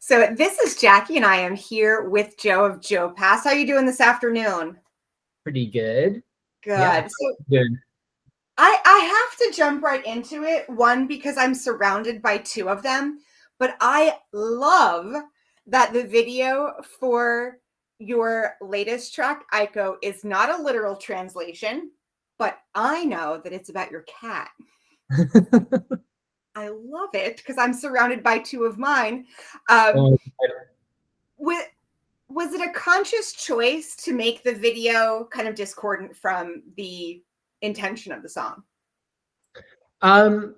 So this is Jackie, and I am here with Jo of Jo Pass. How are you doing this afternoon? Pretty good. Good. Yeah, So good. I have to jump right into it. One, because I'm surrounded by two of them, but I love that the video for your latest track, Aiko, is not a literal translation, but I know that it's about your cat. I love it because I'm surrounded by two of mine. Um, Um, with Was it a conscious choice to make the video kind of discordant from the intention of the song?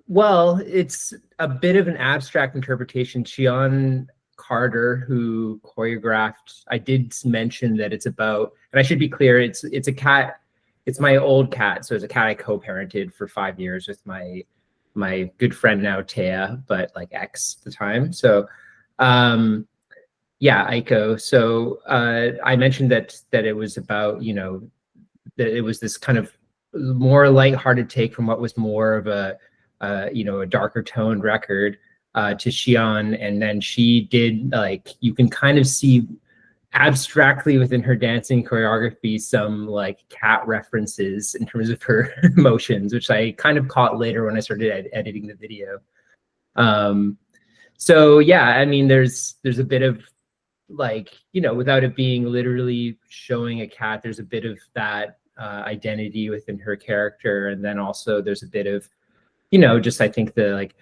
well, it's a bit of an abstract interpretation. Shion Carter, who choreographed, I did mention that it's about, and I should be clear, it's a cat, it's my old cat. So it's a cat I co-parented for 5 years with my good friend now, Taya, but like ex at the time. So yeah, Aiko. So I mentioned that it was about, that it was this kind of more lighthearted take from what was more of a a darker toned record to Xi'an, and then she did, like, you can kind of see abstractly within her dancing choreography some like cat references in terms of her motions, which I kind of caught later when I started editing the video. Um, so yeah, I mean, there's a bit of, like, without it being literally showing a cat, there's a bit of that identity within her character, and then also there's a bit of, just, I think, the like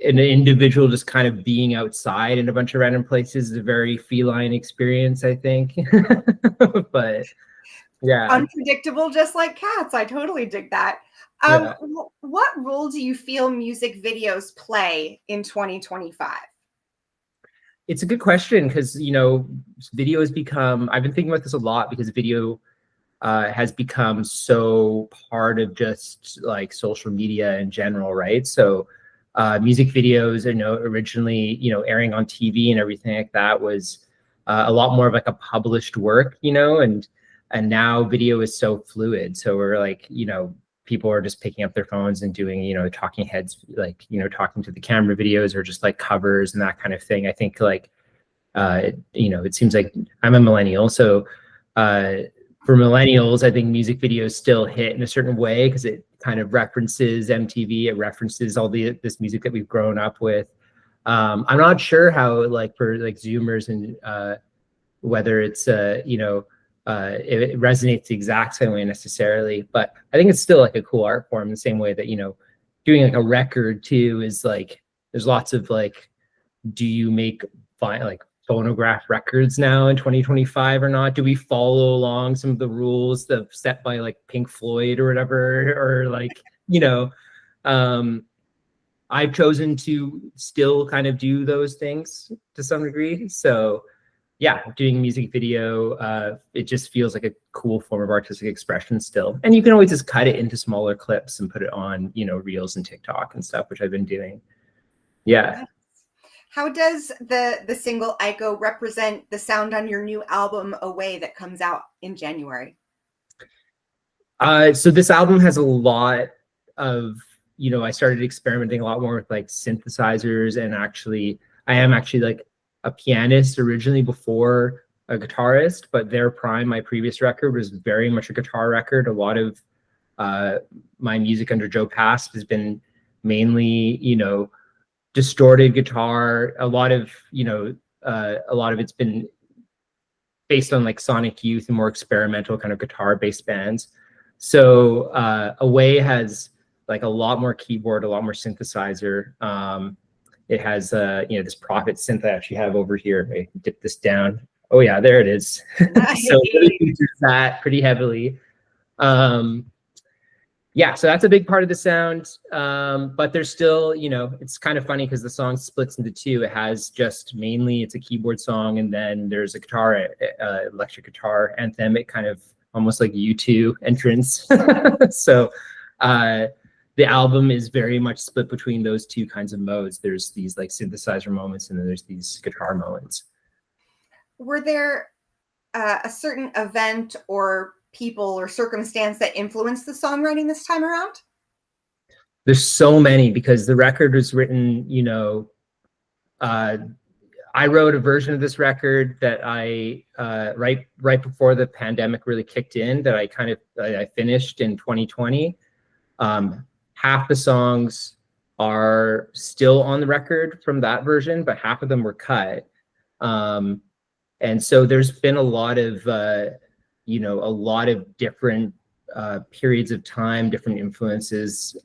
an individual just kind of being outside in a bunch of random places is a very feline experience, I think. But yeah, Unpredictable, just like cats. I totally dig that. yeah. What role do you feel music videos play in 2025? It's a good question because, video has become, I've been thinking about this a lot because video has become so part of just like social media in general, right? So music videos, originally, airing on TV and everything like that was a lot more of like a published work, and now video is so fluid. So we're like, people are just picking up their phones and doing, talking heads, like, talking to the camera videos, or just like covers and that kind of thing. I think, like, it seems like I'm a millennial, so for millennials, I think music videos still hit in a certain way because it kind of references MTV, it references all this music that we've grown up with. I'm not sure how, like, for like Zoomers, and whether it's it resonates the exact same way necessarily, but I think it's still like a cool art form, the same way that, doing like a record too is like, there's lots of like, do you make like phonograph records now in 2025 or not? Do we follow along some of the rules that set by like Pink Floyd or whatever? Or like, um, I've chosen to still kind of do those things to some degree. So yeah, doing music video, it just feels like a cool form of artistic expression still. And you can always just cut it into smaller clips and put it on, Reels and TikTok and stuff, which I've been doing. Yeah. How does the single Aiko represent the sound on your new album Away that comes out in January? So this album has a lot of, I started experimenting a lot more with like synthesizers, and actually, I am actually like a pianist originally before a guitarist, but Their Prime, my previous record, was very much a guitar record. A lot of my music under Jo Pass has been mainly, distorted guitar. A lot of it's been based on like Sonic Youth and more experimental kind of guitar-based bands. So Away has like a lot more keyboard, a lot more synthesizer. It has this Prophet synth I actually have over here. I dip this down. Oh yeah, there it is. So it features that pretty heavily. Yeah, so that's a big part of the sound. But there's still, it's kind of funny because the song splits into two. It has just mainly, it's a keyboard song, and then there's a guitar, electric guitar anthemic, kind of almost like U2 entrance. So the album is very much split between those two kinds of modes. There's these like synthesizer moments, and then there's these guitar moments. Were there a certain event or people or circumstance that influenced the songwriting this time around? There's so many, because the record was written, I wrote a version of this record that I right before the pandemic really kicked in, that I finished in 2020. Half the songs are still on the record from that version, but half of them were cut. And so there's been a lot of different periods of time, different influences.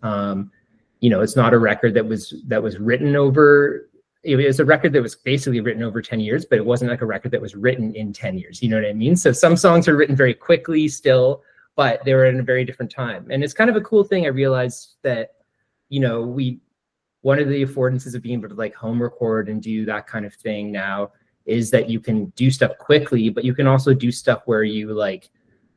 It's not a record that was written over. It was a record that was basically written over 10 years, but it wasn't like a record that was written in 10 years. You know what I mean? So some songs are written very quickly still, but they were in a very different time. And it's kind of a cool thing. I realized that, one of the affordances of being able to like home record and do that kind of thing now is that you can do stuff quickly, but you can also do stuff where you like,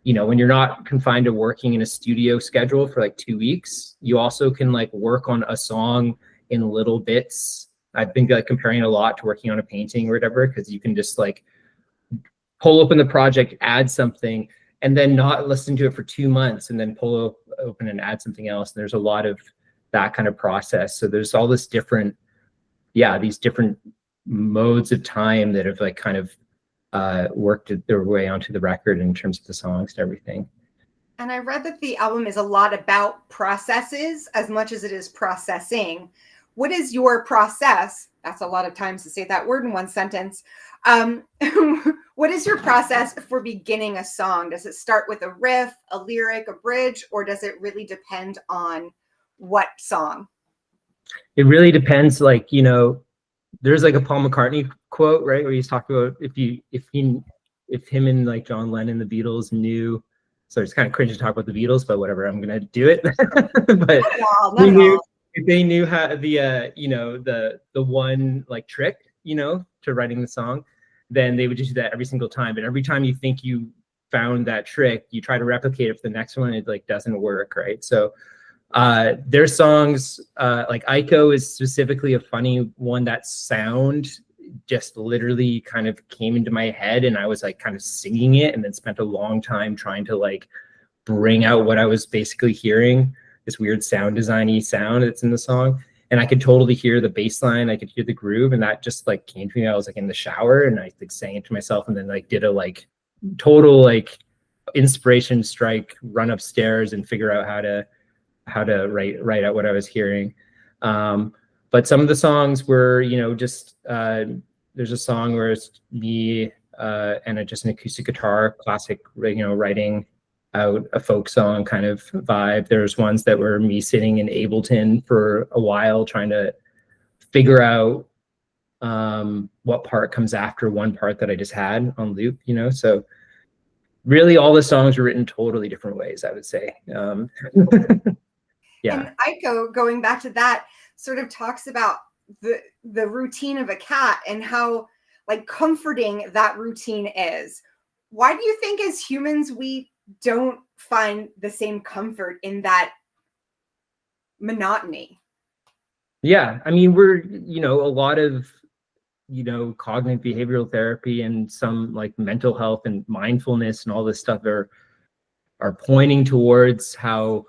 when you're not confined to working in a studio schedule for like 2 weeks, you also can like work on a song in little bits. I've been like comparing a lot to working on a painting or whatever, because you can just like pull open the project, add something, and then not listen to it for 2 months, and then pull open and add something else. And there's a lot of that kind of process. So there's all this different, these different modes of time that have like kind of worked their way onto the record in terms of the songs and everything. And I read that the album is a lot about processes as much as it is processing. What is your process? That's a lot of times to say that word in one sentence. What is your process for beginning a song? Does it start with a riff, a lyric, a bridge, or does it really depend on what song? It really depends. Like, there's like a Paul McCartney quote, right, where he's talking about if him and like John Lennon, the Beatles knew. So it's kind of cringe to talk about the Beatles, but whatever, I'm gonna do it. But if they knew how the one like trick, to writing the song, then they would just do that every single time. But every time you think you found that trick, you try to replicate it for the next one, it like doesn't work, right? So their songs, like Aiko is specifically a funny one. That sound just literally kind of came into my head, and I was like kind of singing it, and then spent a long time trying to like bring out what I was basically hearing, this weird sound designy sound that's in the song. And I could totally hear the bass line, I could hear the groove, and that just like came to me. I was like in the shower, and I like sang it to myself, and then like did a like total like inspiration strike, run upstairs and figure out how to write out what I was hearing. But some of the songs were, just there's a song where it's me and just an acoustic guitar, classic, writing out a folk song kind of vibe. There's ones that were me sitting in Ableton for a while trying to figure out what part comes after one part that I just had on loop, so really all the songs were written totally different ways, I would say. Yeah. And Aiko, going back to that, sort of talks about the routine of a cat and how like comforting that routine is. Why do you think as humans we don't find the same comfort in that monotony? Yeah, I mean, we're, a lot of, cognitive behavioral therapy and some like mental health and mindfulness and all this stuff are pointing towards how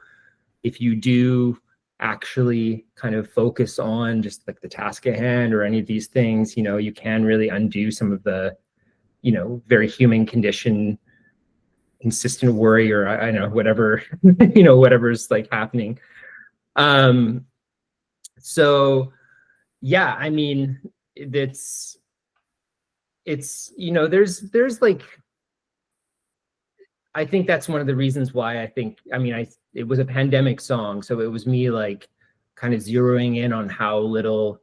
if you do actually kind of focus on just like the task at hand or any of these things, you can really undo some of the, very human condition, consistent worry, or I don't know, whatever, whatever's like happening. So yeah, I mean, it's, there's like, I think that's one of the reasons why it was a pandemic song. So it was me like kind of zeroing in on how little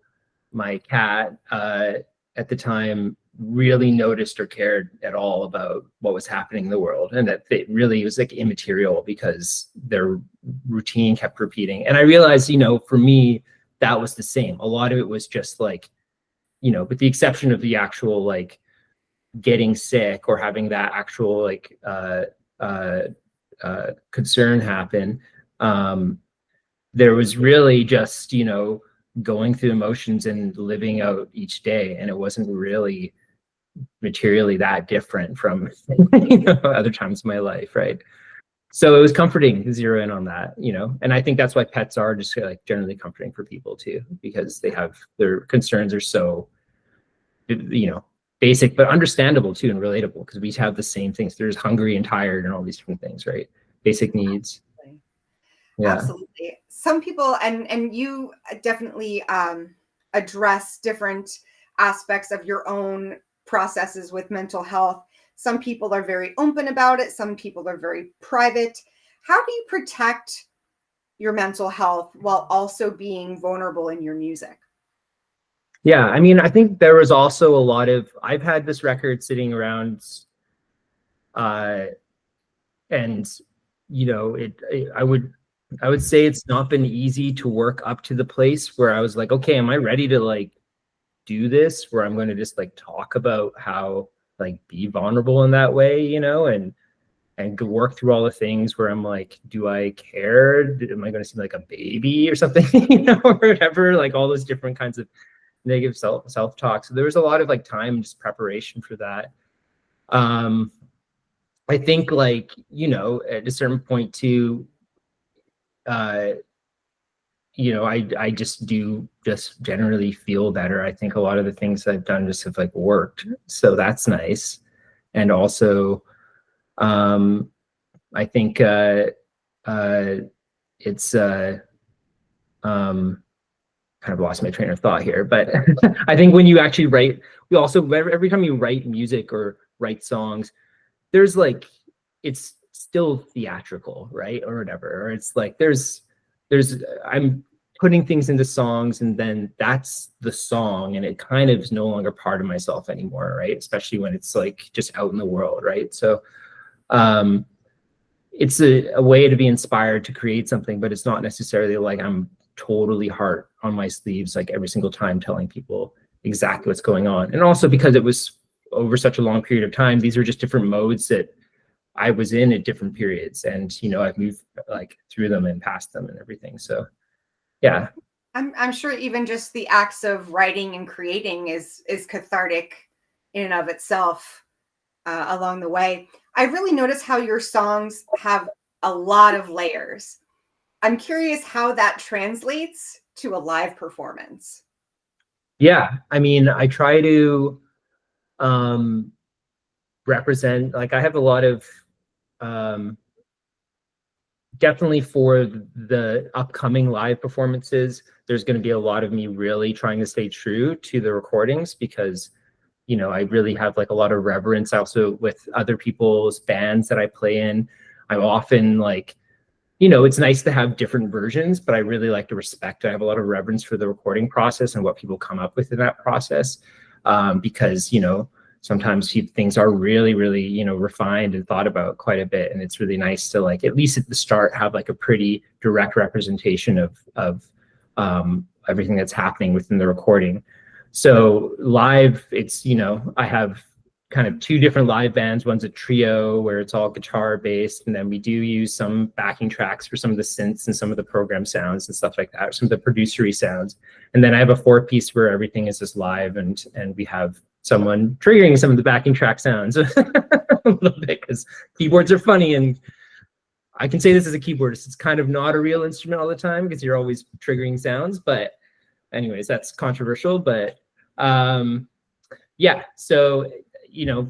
my cat at the time really noticed or cared at all about what was happening in the world. And that it really was like immaterial because their routine kept repeating. And I realized, for me, that was the same. A lot of it was just like, with the exception of the actual like getting sick or having that actual like concern happen, there was really just going through emotions and living out each day, and it wasn't really materially that different from other times in my life, right? So it was comforting to zero in on that, and I think that's why pets are just like generally comforting for people too, because they have their concerns are so you know, basic but understandable too and relatable, because we have the same things. There's hungry and tired and all these different things, right? Basic needs. Absolutely. Yeah. Absolutely. Some people, and you definitely address different aspects of your own processes with mental health. Some people are very open about it. Some people are very private. How do you protect your mental health while also being vulnerable in your music? Yeah, I mean, I think there was also a lot of, I've had this record sitting around, uh, and you know, I would say it's not been easy to work up to the place where I was like, okay, am I ready to like do this? Where I'm going to just like talk about how like be vulnerable in that way, you know, and work through all the things where I'm like, do I care? Am I going to seem like a baby or something, you know, or whatever? Like all those different kinds of negative self-talk. So there was a lot of like time and just preparation for that. I think like, you know, at a certain point too, uh, you know, I just do just generally feel better. I think a lot of the things I've done just have like worked. So that's nice. And also, um, I think it's kind of lost my train of thought here, but I think when you actually write, we also every time you write music or write songs, there's like it's still theatrical, right? Or whatever. Or it's like there's I'm putting things into songs and then that's the song and it kind of is no longer part of myself anymore, right? Especially when it's like just out in the world, right? So um it's a way to be inspired to create something, but it's not necessarily like I'm totally heart on my sleeves like every single time telling people exactly what's going on. And also because it was over such a long period of time, these are just different modes that I was in at different periods, and you know, I've moved like through them and past them and everything. So yeah. I'm sure even just the acts of writing and creating is cathartic in and of itself along the way. I really notice how your songs have a lot of layers. I'm curious how that translates to a live performance. Yeah, I mean, I try to um represent, like I have a lot of um definitely for the upcoming live performances, there's going to be a lot of me really trying to stay true to the recordings, because you know, I really have like a lot of reverence also with other people's bands that I play in. I'm often like, you know, it's nice to have different versions, but I really like to respect. I have a lot of reverence for the recording process and what people come up with in that process, because you know, sometimes things are really, really, you know, refined and thought about quite a bit, and it's really nice to like at least at the start have like a pretty direct representation of everything that's happening within the recording. So live, it's, you know, I have kind of two different live bands. One's a trio where it's all guitar based, and then we do use some backing tracks for some of the synths and some of the program sounds and stuff like that, some of the producery sounds. And then I have a fourth piece where everything is just live, and we have someone triggering some of the backing track sounds a little bit, because keyboards are funny, and I can say this as a keyboardist, it's kind of not a real instrument all the time because you're always triggering sounds. But anyways, that's controversial. But yeah, so you know,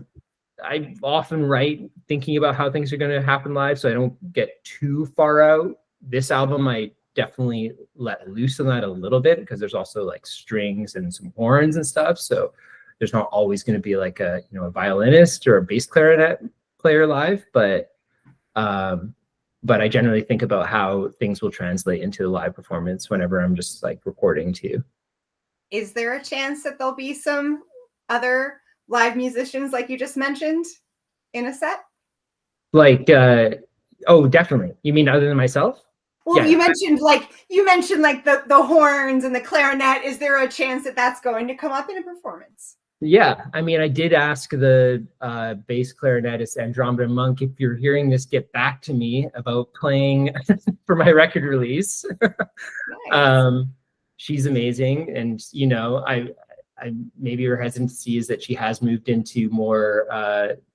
I often write thinking about how things are going to happen live, so I don't get too far out. This album, I definitely let loose on that a little bit because there's also like strings and some horns and stuff. So there's not always going to be like a, you know, a violinist or a bass clarinet player live, but I generally think about how things will translate into the live performance whenever I'm just like recording too. Is there a chance that there'll be some other live musicians like you just mentioned in a set? Like, oh, definitely. You mean other than myself? Well, Yeah. you mentioned like the horns and the clarinet. Is there a chance that that's going to come up in a performance? Yeah, I mean, I did ask the bass clarinetist Andromeda Monk, if you're hearing this, get back to me about playing for my record release. Nice. She's amazing, and you know, I maybe her hesitancy is that she has moved into more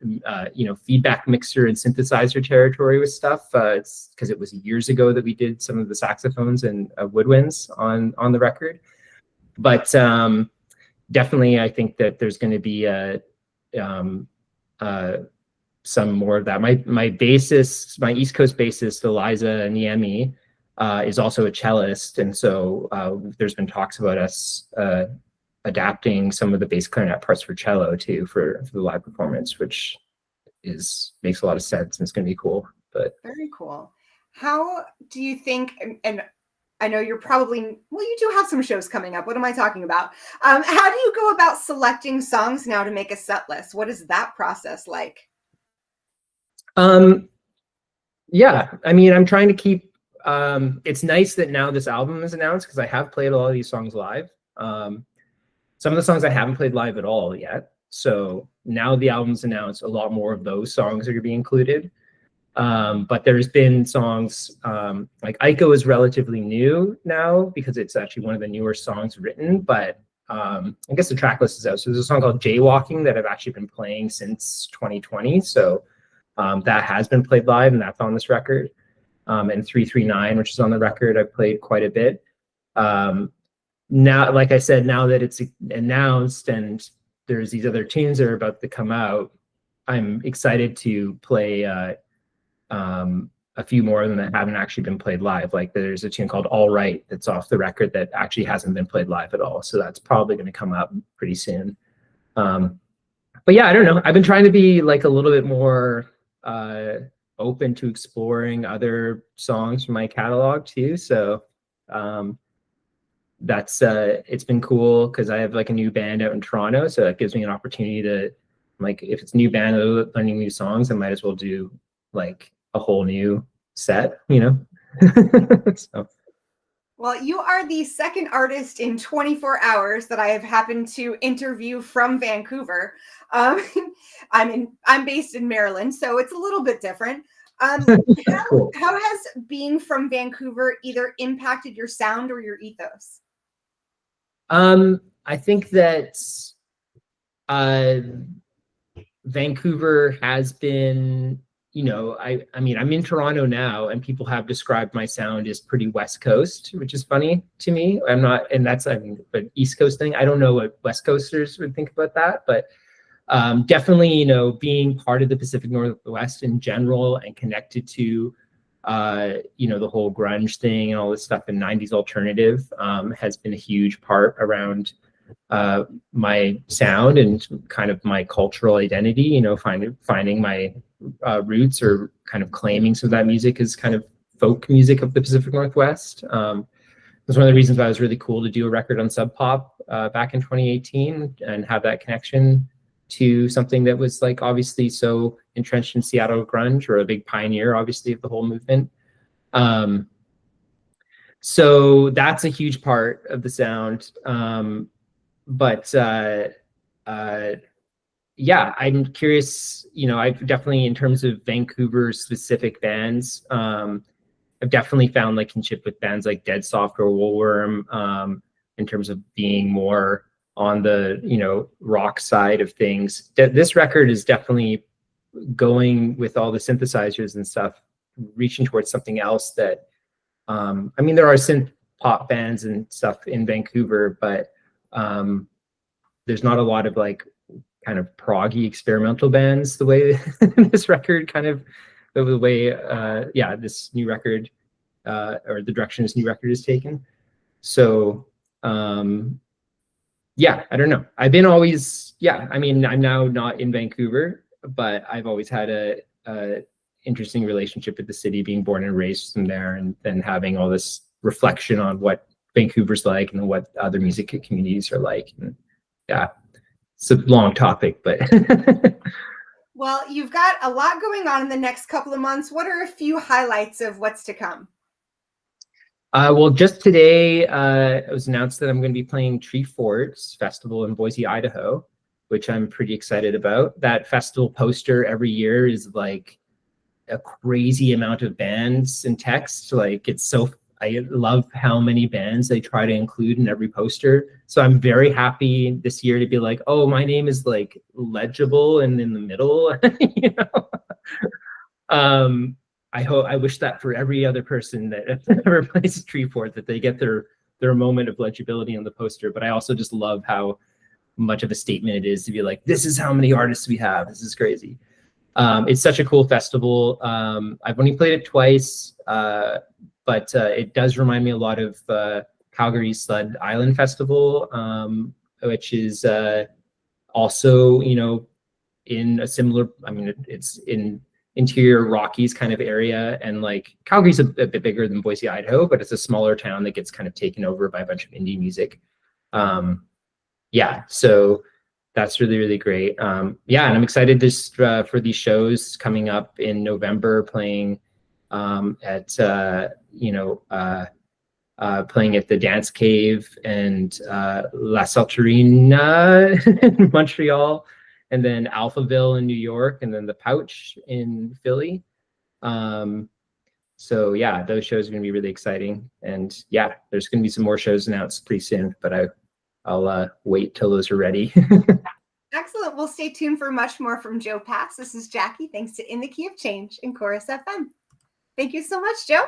you know, feedback mixer and synthesizer territory with stuff. It's because it was years ago that we did some of the saxophones and woodwinds on the record, but definitely, I think that there's going to be um, some more of that. My bassist, my East Coast bassist, Eliza Niemi, is also a cellist, and so there's been talks about us adapting some of the bass clarinet parts for cello too for the live performance, which makes a lot of sense and it's going to be cool. But very cool. How do you think? And I know you're probably, well, you do have some shows coming up. What am I talking about? How do you go about selecting songs now to make a set list? What is that process like? Yeah, I mean, I'm trying to keep. It's nice that now this album is announced because I have played a lot of these songs live. Some of the songs I haven't played live at all yet. So now the album's announced, a lot more of those songs are going to be included. But there's been songs like Aiko is relatively new now because it's actually one of the newer songs written. But I guess the track list is out. So there's a song called Jaywalking that I've actually been playing since 2020. So that has been played live, and that's on this record. And 339, which is on the record, I've played quite a bit. Now, like I said, now that it's announced and there's these other tunes that are about to come out, I'm excited to play a few more of them that haven't actually been played live. Like there's a tune called All Right that's off the record that actually hasn't been played live at all. So that's probably going to come out pretty soon. But yeah, I don't know. I've been trying to be like a little bit more open to exploring other songs from my catalog too. So that's it's been cool because I have like a new band out in Toronto, so that gives me an opportunity to, like, if it's a new band learning new songs, I might as well do like a whole new set, you know. So. Well, you are the second artist in 24 hours that I have happened to interview from Vancouver. I'm based in Maryland, so it's a little bit different. Cool. How has being from Vancouver either impacted your sound or your ethos? I think that Vancouver has been, you know, I mean, I'm in Toronto now, and people have described my sound as pretty West Coast, which is funny to me. I'm not, and that's, I mean, an East Coast thing. I don't know what West Coasters would think about that, but definitely, you know, being part of the Pacific Northwest in general and connected to, you know, the whole grunge thing and all this stuff in 90s alternative has been a huge part around my sound and kind of my cultural identity, you know, finding my roots or kind of claiming some of that music as kind of folk music of the Pacific Northwest. That's one of the reasons why it was really cool to do a record on Sub Pop back in 2018 and have that connection to something that was like obviously so entrenched in Seattle grunge, or a big pioneer, obviously, of the whole movement. So that's a huge part of the sound. But yeah, I'm curious, you know, I've definitely, in terms of Vancouver specific bands, I've definitely found like kinship with bands like Dead Soft or Woolworm, in terms of being more on the, you know, rock side of things. This record is definitely going with all the synthesizers and stuff, reaching towards something else that, I mean, there are synth pop bands and stuff in Vancouver, but there's not a lot of like kind of proggy experimental bands the way this record kind of, the way, yeah, this new record, or the direction this new record is taken. So, yeah, I don't know. I've been always, yeah, I mean, I'm now not in Vancouver, but I've always had a interesting relationship with the city, being born and raised from there, and then having all this reflection on what Vancouver's like and what other music communities are like. And yeah, it's a long topic, but. Well, you've got a lot going on in the next couple of months. What are a few highlights of what's to come? Well, just today, it was announced that I'm going to be playing Tree Forts Festival in Boise, Idaho, which I'm pretty excited about. That festival poster every year is like a crazy amount of bands and text. Like, it's so, I love how many bands they try to include in every poster. So I'm very happy this year to be like, oh, my name is like legible and in the middle, you know? I wish that for every other person that ever plays Tree Fort, that they get their moment of legibility on the poster. But I also just love how much of a statement it is to be like, this is how many artists we have. This is crazy. It's such a cool festival. I've only played it twice, but it does remind me a lot of Calgary's Sled Island Festival, which is also, you know, in a similar, I mean, it's in interior Rockies kind of area, and like Calgary's a bit bigger than Boise, Idaho, but it's a smaller town that gets kind of taken over by a bunch of indie music. Yeah, so that's really, really great. Yeah, and I'm excited this for these shows coming up in November, playing at playing at the Dance Cave and La Salterina in Montreal, and then Alphaville in New York, and then the Pouch in Philly. So yeah, those shows are going to be really exciting. And yeah, there's going to be some more shows announced pretty soon, but I'll wait till those are ready. Excellent. We'll stay tuned for much more from Jo Pass. This is Jackie. Thanks to In the Key of Change and Chorus FM. Thank you so much, Jo.